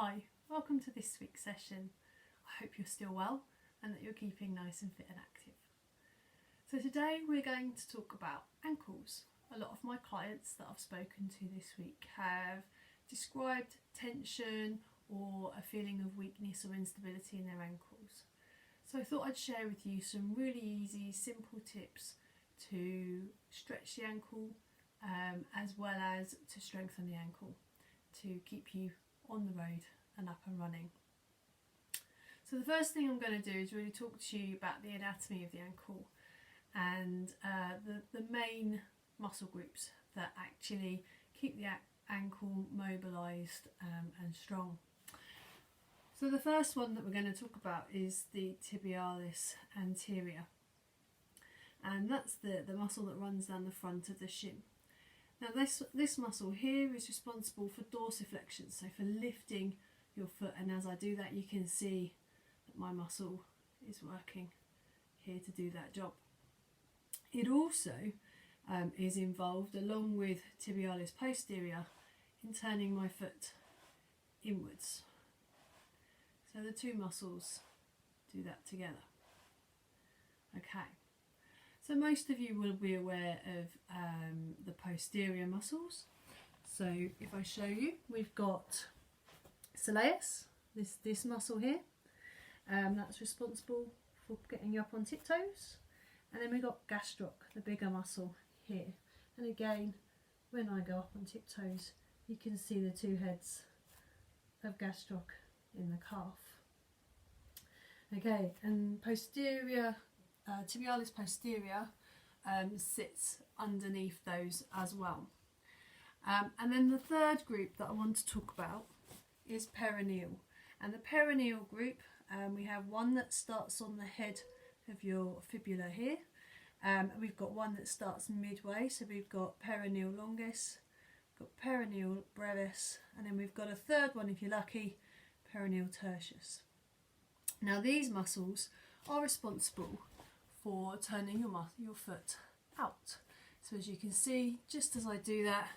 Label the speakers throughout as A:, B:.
A: Hi, welcome to this week's session. I hope you're still well and that you're keeping nice and fit and active. So today we're going to talk about ankles. A lot of my clients that I've spoken to this week have described tension or a feeling of weakness or instability in their ankles. So I thought I'd share with you some really easy, simple tips to stretch the ankle as well as to strengthen the ankle to keep you on the road and up and running. So the first thing I'm going to do is really talk to you about the anatomy of the ankle and the main muscle groups that actually keep the ankle mobilised and strong. So the first one that we're going to talk about is the tibialis anterior, and that's the muscle that runs down the front of the shin. Now this muscle here is responsible for dorsiflexion, so for lifting your foot, and as I do that you can see that my muscle is working here to do that job. It also is involved, along with tibialis posterior, in turning my foot inwards. So the two muscles do that together. Okay. So most of you will be aware of the posterior muscles. So if I show you, we've got soleus, this muscle here, that's responsible for getting you up on tiptoes. And then we've got gastroc, the bigger muscle here. And again, when I go up on tiptoes, you can see the two heads of gastroc in the calf. Okay, and posterior, tibialis posterior sits underneath those as well. And then the third group that I want to talk about is perineal. And the perineal group, we have one that starts on the head of your fibula here. And we've got one that starts midway, so we've got perineal longus, got perineal brevis, and then we've got a third one, if you're lucky, perineal tertius. Now these muscles are responsible for turning your foot out. So as you can see, just as I do that,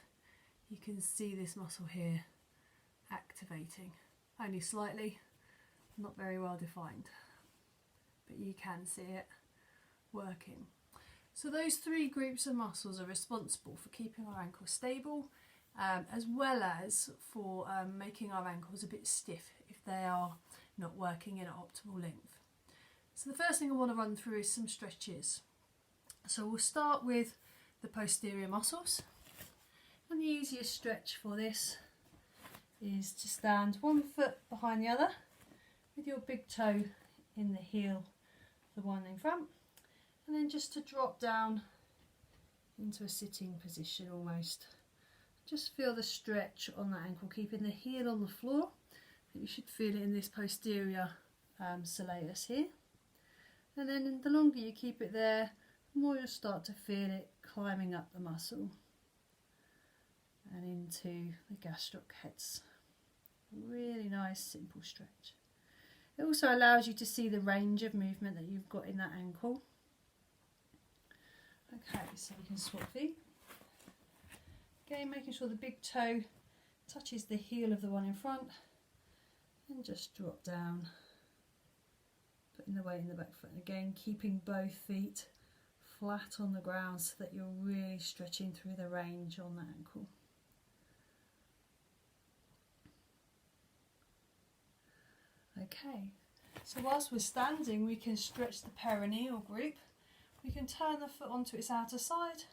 A: you can see this muscle here activating. Only slightly, not very well defined, but you can see it working. So those three groups of muscles are responsible for keeping our ankles stable, as well as for making our ankles a bit stiff if they are not working in an optimal length. So the first thing I want to run through is some stretches. So we'll start with the posterior muscles, and the easiest stretch for this is to stand one foot behind the other with your big toe in the heel of the one in front, and then just to drop down into a sitting position almost. Just feel the stretch on that ankle, keeping the heel on the floor. You should feel it in this posterior soleus here. And then the longer you keep it there, the more you'll start to feel it climbing up the muscle and into the gastroc heads. Really nice, simple stretch. It also allows you to see the range of movement that you've got in that ankle. Okay, so we can swap feet. Again, making sure the big toe touches the heel of the one in front, and just drop down, putting the weight in the back foot. And again, keeping both feet flat on the ground so that you're really stretching through the range on the ankle. Okay, so whilst we're standing, we can stretch the perineal group. We can turn the foot onto its outer side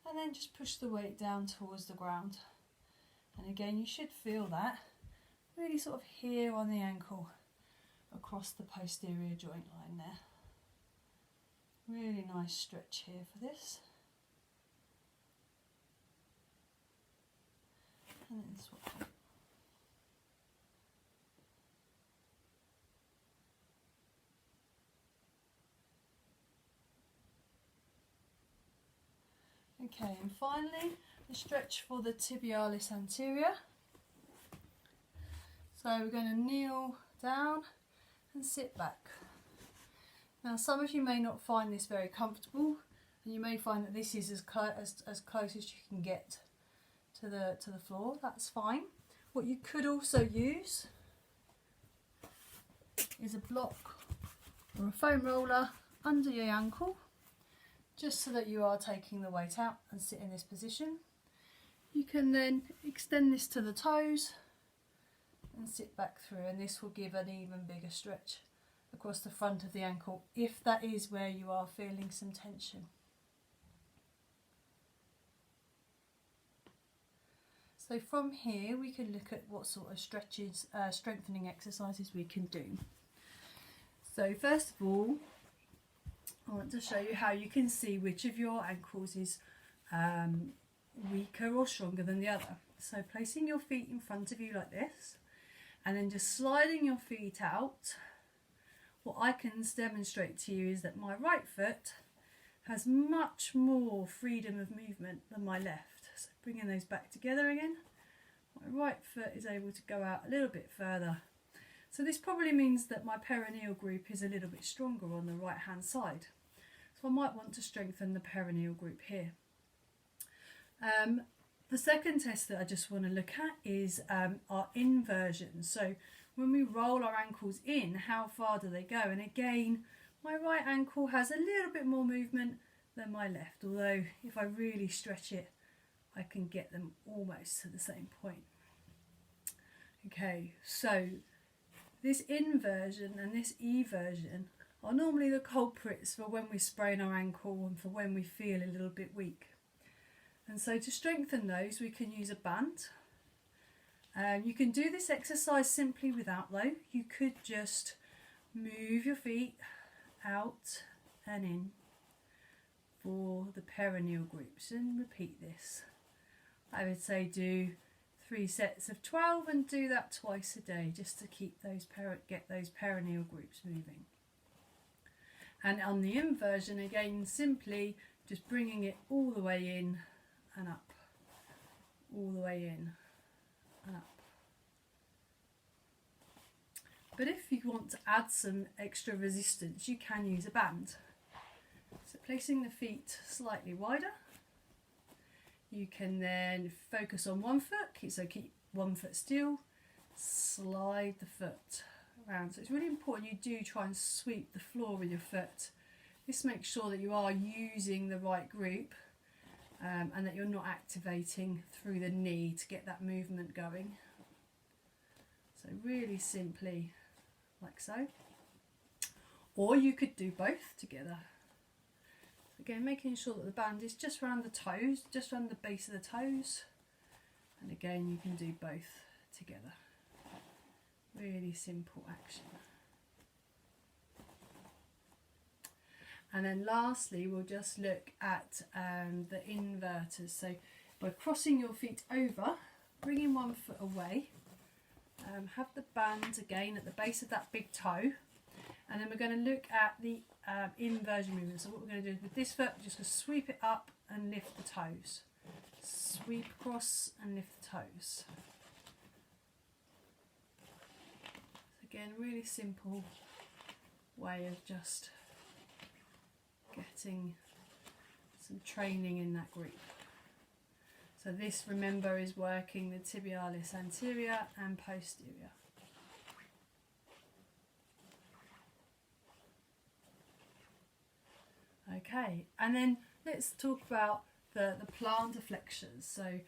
A: and then just push the weight down towards the ground. And again, you should feel that really sort of here on the ankle across the posterior joint line there. Really nice stretch here for this. And then swap it. Okay, and finally the stretch for the tibialis anterior. So we're going to kneel down and sit back. Now some of you may not find this very comfortable, and you may find that this is as close as you can get to the floor. That's fine. What you could also use is a block or a foam roller under your ankle, just so that you are taking the weight out, and sit in this position. You can then extend this to the toes and sit back through, and this will give an even bigger stretch across the front of the ankle if that is where you are feeling some tension. So from here we can look at what sort of stretches, strengthening exercises we can do. So first of all, I want to show you how you can see which of your ankles is weaker or stronger than the other. So placing your feet in front of you like this, and then just sliding your feet out, what I can demonstrate to you is that my right foot has much more freedom of movement than my left. So bringing those back together again, my right foot is able to go out a little bit further. So this probably means that my perineal group is a little bit stronger on the right hand side. So I might want to strengthen the perineal group here. The second test that I just want to look at is our inversion. So when we roll our ankles in, how far do they go? And again, my right ankle has a little bit more movement than my left, although if I really stretch it, I can get them almost to the same point. Okay, so this inversion and this eversion are normally the culprits for when we sprain our ankle and for when we feel a little bit weak. And so to strengthen those, we can use a band. You can do this exercise simply without though. You could just move your feet out and in for the perineal groups and repeat this. I would say do 3 sets of 12 and do that twice a day, just to keep those get those perineal groups moving. And on the inversion, again, simply just bringing it all the way in and up, all the way in and up. But if you want to add some extra resistance, you can use a band. So placing the feet slightly wider, you can then focus on one foot, so keep one foot still, slide the foot around. So it's really important you do try and sweep the floor with your foot. This makes sure that you are using the right group and that you're not activating through the knee to get that movement going. So really simply like so. Or you could do both together. Again, making sure that the band is just around the toes, just around the base of the toes. And again, you can do both together. Really simple action. And then lastly, we'll just look at the inverters. So by crossing your feet over, bringing one foot away, have the band again at the base of that big toe. And then we're going to look at the inversion movement. So what we're going to do is with this foot, we're just going to sweep it up and lift the toes. Sweep across and lift the toes. So again, really simple way of just getting some training in that group. So this, remember, is working the tibialis anterior and posterior. Okay, and then let's talk about the plantar flexors. So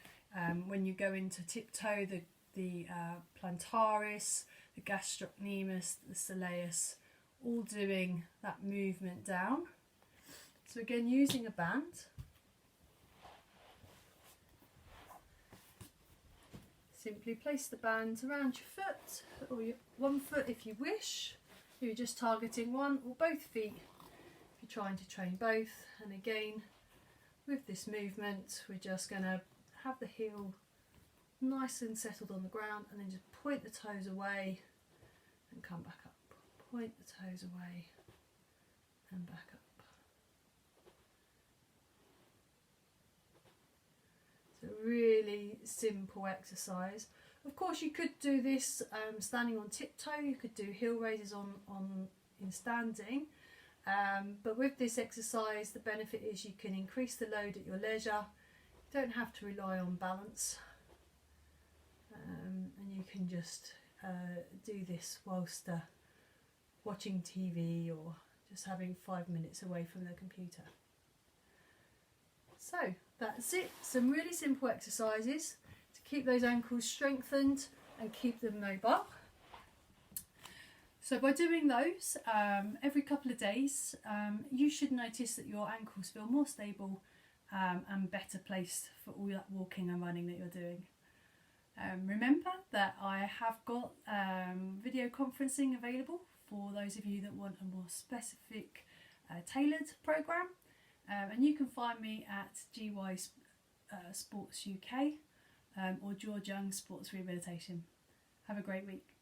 A: when you go into tiptoe, the plantaris, the gastrocnemius, the soleus, all doing that movement down. So again, using a band. Simply place the band around your foot, or your one foot if you wish. You're just targeting one or both feet if you're trying to train both. And again, with this movement, we're just going to have the heel nice and settled on the ground, and then just point the toes away and come back up. Point the toes away and back up. So really simple exercise. Of course, you could do this standing on tiptoe. You could do heel raises in standing. But with this exercise, the benefit is you can increase the load at your leisure. You don't have to rely on balance. And you can just do this whilst watching TV or just having 5 minutes away from the computer. So that's it. Some really simple exercises to keep those ankles strengthened and keep them mobile. So by doing those every couple of days, you should notice that your ankles feel more stable and better placed for all that walking and running that you're doing. Remember that I have got video conferencing available for those of you that want a more specific tailored programme, and you can find me at GY Sports UK or George Young Sports Rehabilitation. Have a great week.